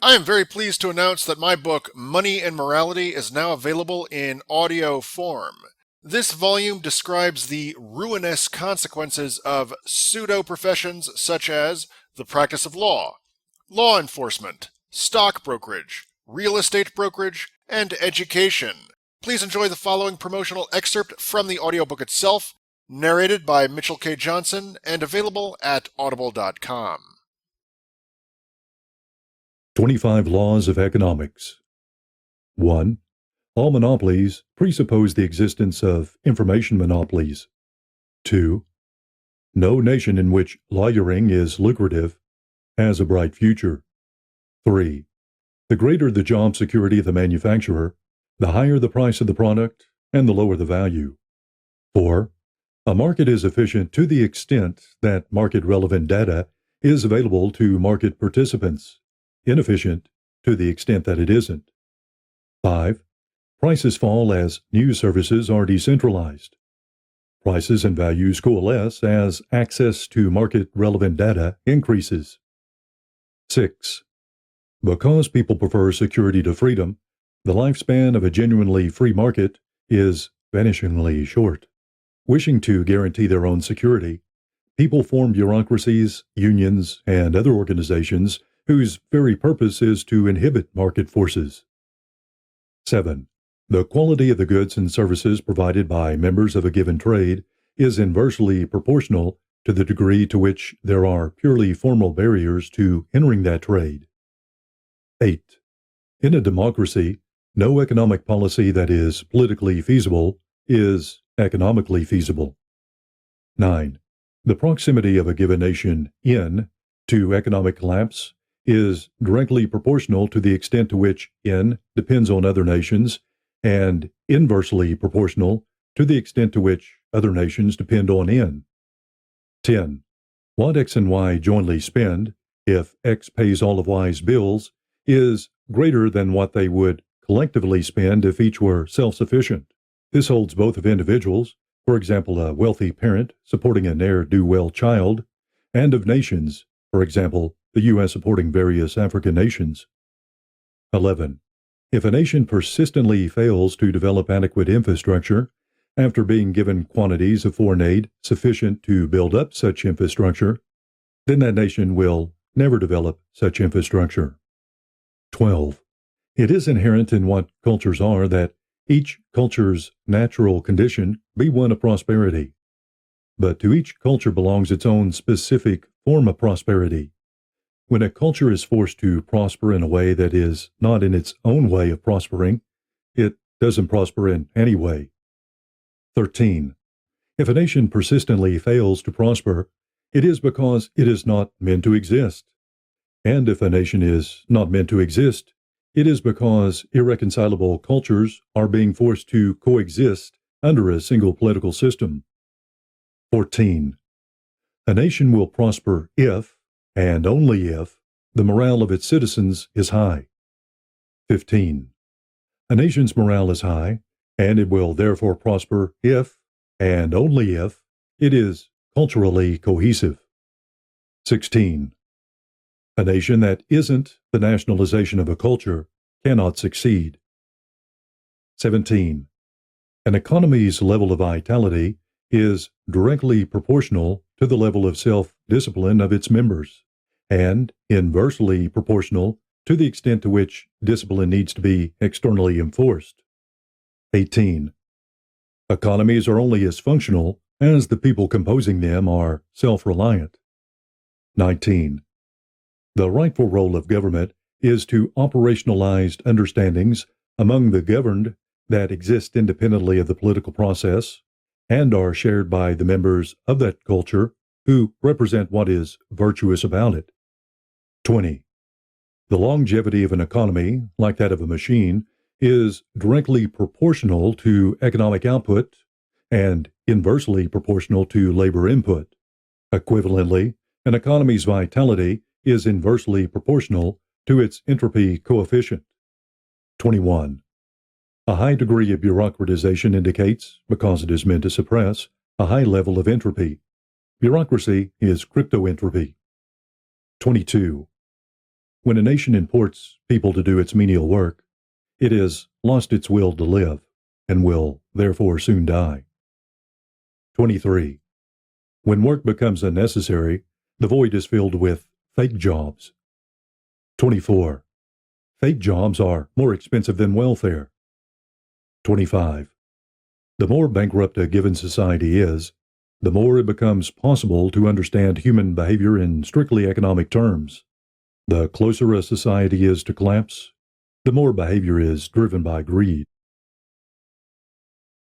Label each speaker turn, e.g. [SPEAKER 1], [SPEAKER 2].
[SPEAKER 1] I am very pleased to announce that my book, Money and Morality, is now available in audio form. This volume describes the ruinous consequences of pseudo-professions such as the practice of law, law enforcement, stock brokerage, real estate brokerage, and education. Please enjoy the following promotional excerpt from the audiobook itself, narrated by Mitchell K. Johnson and available at audible.com.
[SPEAKER 2] 25 Laws of Economics. 1. All monopolies presuppose the existence of information monopolies. 2. No nation in which lawyering is lucrative has a bright future. 3. The greater the job security of the manufacturer, the higher the price of the product and the lower the value. 4. A market is efficient to the extent that market-relevant data is available to market participants, inefficient to the extent that it isn't. 5. Prices fall as news services are decentralized. Prices and values coalesce as access to market-relevant data increases. 6. Because people prefer security to freedom, the lifespan of a genuinely free market is vanishingly short. Wishing to guarantee their own security, people form bureaucracies, unions, and other organizations whose very purpose is to inhibit market forces. 7. The quality of the goods and services provided by members of a given trade is inversely proportional to the degree to which there are purely formal barriers to entering that trade. 8. In a democracy, no economic policy that is politically feasible is economically feasible. 9. The proximity of a given nation in to economic collapse is directly proportional to the extent to which N depends on other nations and inversely proportional to the extent to which other nations depend on N. 10. What X and Y jointly spend, if X pays all of Y's bills, is greater than what they would collectively spend if each were self-sufficient. This holds both of individuals, for example, a wealthy parent supporting a ne'er-do-well child, and of nations, for example, the U.S. supporting various African nations. 11. If a nation persistently fails to develop adequate infrastructure, after being given quantities of foreign aid sufficient to build up such infrastructure, then that nation will never develop such infrastructure. 12. It is inherent in what cultures are that each culture's natural condition be one of prosperity. But to each culture belongs its own specific form of prosperity. When a culture is forced to prosper in a way that is not in its own way of prospering, it doesn't prosper in any way. 13. If a nation persistently fails to prosper, it is because it is not meant to exist. And if a nation is not meant to exist, it is because irreconcilable cultures are being forced to coexist under a single political system. 14. A nation will prosper if, and only if, the morale of its citizens is high. 15. A nation's morale is high, and it will therefore prosper if, and only if, it is culturally cohesive. 16. A nation that isn't the nationalization of a culture cannot succeed. 17. An economy's level of vitality is directly proportional to the level of self-discipline of its members, and inversely proportional to the extent to which discipline needs to be externally enforced. 18. Economies are only as functional as the people composing them are self-reliant. 19. The rightful role of government is to operationalize understandings among the governed that exist independently of the political process and are shared by the members of that culture who represent what is virtuous about it. 20. The longevity of an economy, like that of a machine, is directly proportional to economic output and inversely proportional to labor input. Equivalently, an economy's vitality is inversely proportional to its entropy coefficient. 21. A high degree of bureaucratization indicates, because it is meant to suppress, a high level of entropy. Bureaucracy is cryptoentropy. 22. When a nation imports people to do its menial work, it has lost its will to live and will therefore soon die. 23. When work becomes unnecessary, the void is filled with fake jobs. 24. Fake jobs are more expensive than welfare. 25. The more bankrupt a given society is, the more it becomes possible to understand human behavior in strictly economic terms. The closer a society is to collapse, the more behavior is driven by greed.